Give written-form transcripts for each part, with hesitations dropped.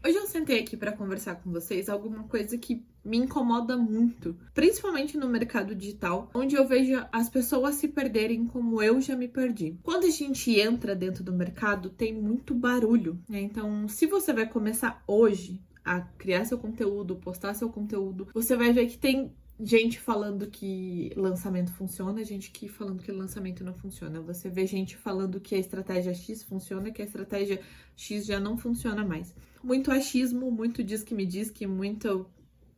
Hoje eu sentei aqui para conversar com vocês alguma coisa que me incomoda muito, principalmente no mercado digital, onde eu vejo as pessoas se perderem como eu já me perdi. Quando a gente entra dentro do mercado, tem muito barulho, né? Então, se você vai começar hoje a criar seu conteúdo, postar seu conteúdo, você vai ver que tem gente falando que lançamento funciona, gente que falando que lançamento não funciona. Você vê gente falando que a estratégia X funciona, que a estratégia X já não funciona mais. Muito achismo, muito diz que me diz que, muito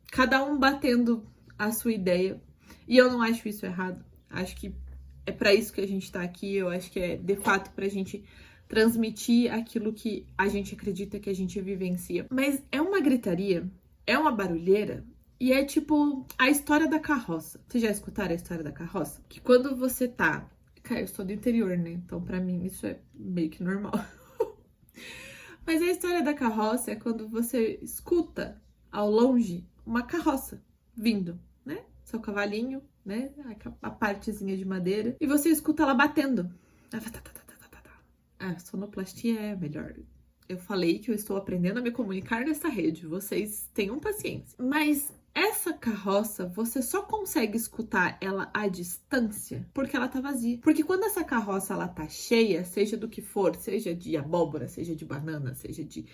cada um batendo a sua ideia. E eu não acho isso errado. Acho que é para isso que a gente tá aqui. Eu acho que é de fato pra gente transmitir aquilo que a gente acredita, que a gente vivencia. Mas é uma gritaria, é uma barulheira. E é tipo a história da carroça. Vocês já escutaram a história da carroça? Que quando você tá... Cara, eu sou do interior, né? Então pra mim isso é meio que normal. Mas a história da carroça é quando você escuta ao longe uma carroça vindo, né? Seu cavalinho, né? A partezinha de madeira. E você escuta ela batendo. A sonoplastia é melhor. Eu falei que eu estou aprendendo a me comunicar nessa rede. Vocês tenham paciência. Mas essa carroça, você só consegue escutar ela à distância porque ela tá vazia. Porque quando essa carroça ela tá cheia, seja do que for, seja de abóbora, seja de banana, seja de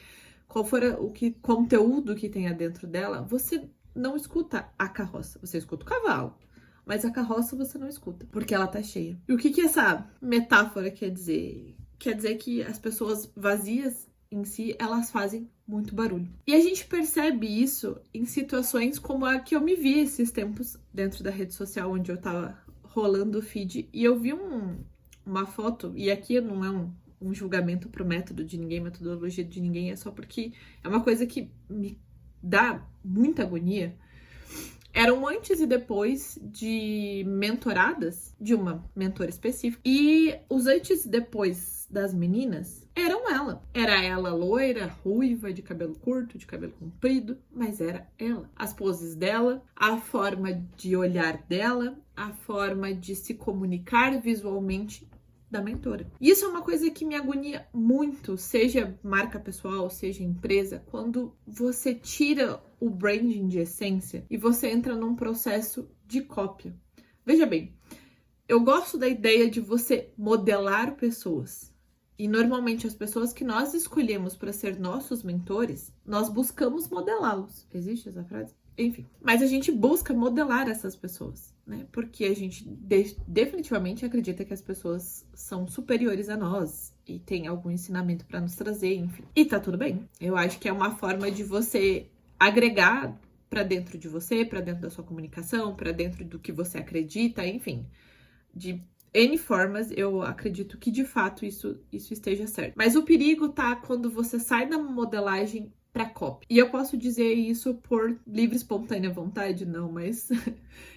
qual for o conteúdo que tenha dentro dela, você não escuta a carroça, você escuta o cavalo. Mas a carroça você não escuta, porque ela tá cheia. E o que essa metáfora quer dizer? Quer dizer que as pessoas vazias em si, elas fazem muito barulho. E a gente percebe isso em situações como a que eu me vi esses tempos dentro da rede social, onde eu tava rolando o feed, e eu vi uma foto, e aqui não é um julgamento pro método de ninguém, metodologia de ninguém, é só porque é uma coisa que me dá muita agonia. Era um antes e depois de mentoradas de uma mentora específica. E os antes e depois das meninas eram ela. Era ela loira, ruiva, de cabelo curto, de cabelo comprido, mas era ela. As poses dela, a forma de olhar dela, a forma de se comunicar visualmente da mentora. Isso é uma coisa que me agonia muito, seja marca pessoal, seja empresa, quando você tira o branding de essência e você entra num processo de cópia. Veja bem, eu gosto da ideia de você modelar pessoas. E normalmente as pessoas que nós escolhemos para ser nossos mentores, nós buscamos modelá-los. Existe essa frase? Enfim, mas a gente busca modelar essas pessoas, né? Porque a gente definitivamente acredita que as pessoas são superiores a nós e tem algum ensinamento para nos trazer, enfim. E tá tudo bem. Eu acho que é uma forma de você agregar para dentro de você, para dentro da sua comunicação, para dentro do que você acredita, enfim. De N formas, eu acredito que de fato isso esteja certo. Mas o perigo tá quando você sai da modelagem para copy. E eu posso dizer isso por livre, espontânea vontade? Não, mas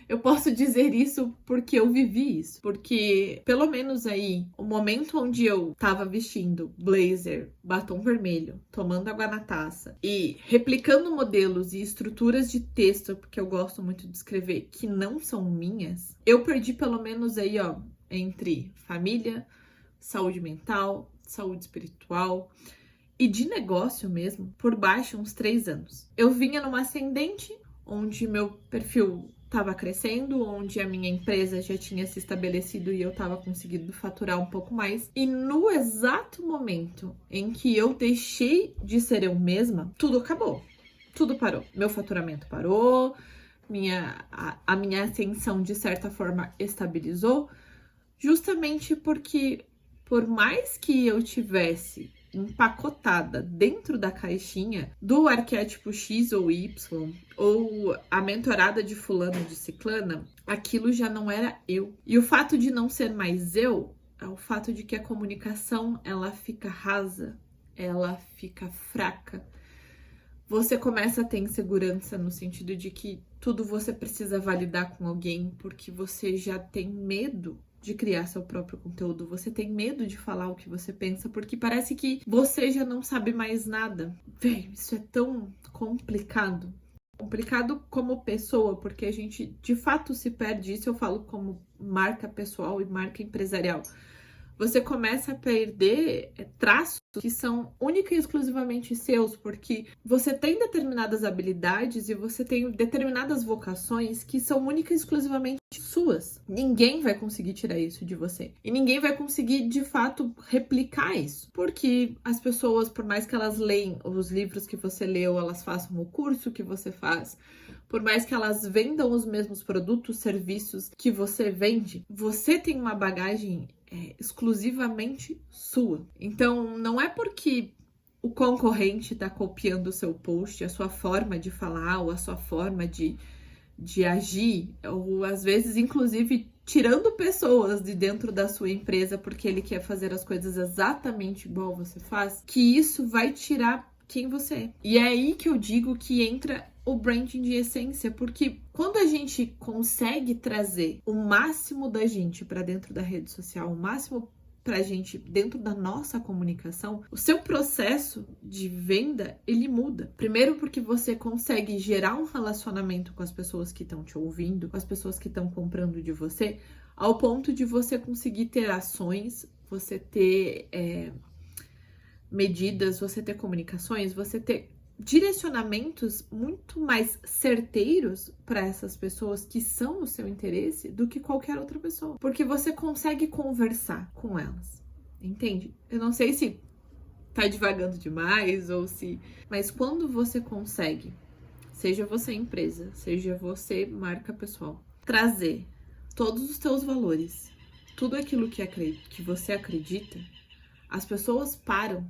eu posso dizer isso porque eu vivi isso. Porque, pelo menos aí, o momento onde eu tava vestindo blazer, batom vermelho, tomando água na taça e replicando modelos e estruturas de texto, porque eu gosto muito de escrever, que não são minhas, eu perdi pelo menos aí, ó, entre família, saúde mental, saúde espiritual e de negócio mesmo, por baixo uns 3 anos. Eu vinha numa ascendente, onde meu perfil estava crescendo, onde a minha empresa já tinha se estabelecido e eu estava conseguindo faturar um pouco mais. E no exato momento em que eu deixei de ser eu mesma, tudo acabou. Tudo parou. Meu faturamento parou, a minha ascensão de certa forma estabilizou, justamente porque por mais que eu tivesse empacotada dentro da caixinha do arquétipo X ou Y, ou a mentorada de fulano de ciclana, aquilo já não era eu. E o fato de não ser mais eu é o fato de que a comunicação, ela fica rasa, ela fica fraca. Você começa a ter insegurança no sentido de que tudo você precisa validar com alguém, porque você já tem medo de criar seu próprio conteúdo, você tem medo de falar o que você pensa, porque parece que você já não sabe mais nada. Véi, isso é tão complicado. Complicado como pessoa, porque a gente de fato se perde. Isso eu falo como marca pessoal e marca empresarial. você começa a perder traços que são única e exclusivamente seus, porque você tem determinadas habilidades e você tem determinadas vocações que são única e exclusivamente suas. Ninguém vai conseguir tirar isso de você. E ninguém vai conseguir, de fato, replicar isso. Porque as pessoas, por mais que elas leem os livros que você leu, elas façam o curso que você faz, por mais que elas vendam os mesmos produtos, serviços que você vende, você tem uma bagagem exclusivamente sua. Então, não é porque o concorrente está copiando o seu post, a sua forma de falar ou a sua forma de agir, ou às vezes, inclusive, tirando pessoas de dentro da sua empresa porque ele quer fazer as coisas exatamente igual você faz, que isso vai tirar quem você é. E é aí que eu digo que entra o branding de essência, porque quando a gente consegue trazer o máximo da gente para dentro da rede social, o máximo pra gente dentro da nossa comunicação, o seu processo de venda, ele muda. Primeiro porque você consegue gerar um relacionamento com as pessoas que estão te ouvindo, com as pessoas que estão comprando de você, ao ponto de você conseguir ter ações, você ter medidas, você ter comunicações, você ter direcionamentos muito mais certeiros para essas pessoas que são o seu interesse do que qualquer outra pessoa. Porque você consegue conversar com elas, entende? Eu não sei se tá divagando demais ou se... Mas quando você consegue, seja você empresa, seja você marca pessoal, trazer todos os teus valores, tudo aquilo que você acredita, as pessoas param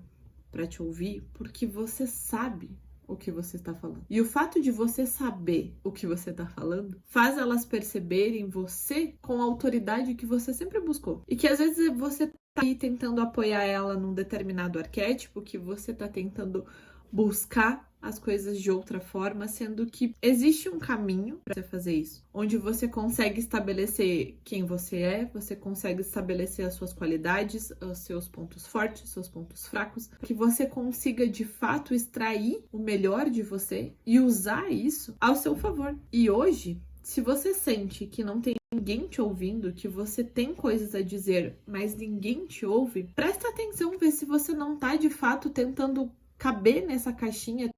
para te ouvir porque você sabe o que você está falando. E o fato de você saber o que você está falando faz elas perceberem você com a autoridade que você sempre buscou. E que às vezes você tá aí tentando apoiar ela num determinado arquétipo, que você tá tentando buscar as coisas de outra forma, sendo que existe um caminho para você fazer isso, onde você consegue estabelecer quem você consegue estabelecer as suas qualidades, os seus pontos fortes, os seus pontos fracos, que você consiga de fato extrair o melhor de você e usar isso ao seu favor. E hoje, se você sente que não tem ninguém te ouvindo, que você tem coisas a dizer, mas ninguém te ouve, presta atenção, vê se você não tá de fato tentando caber nessa caixinha,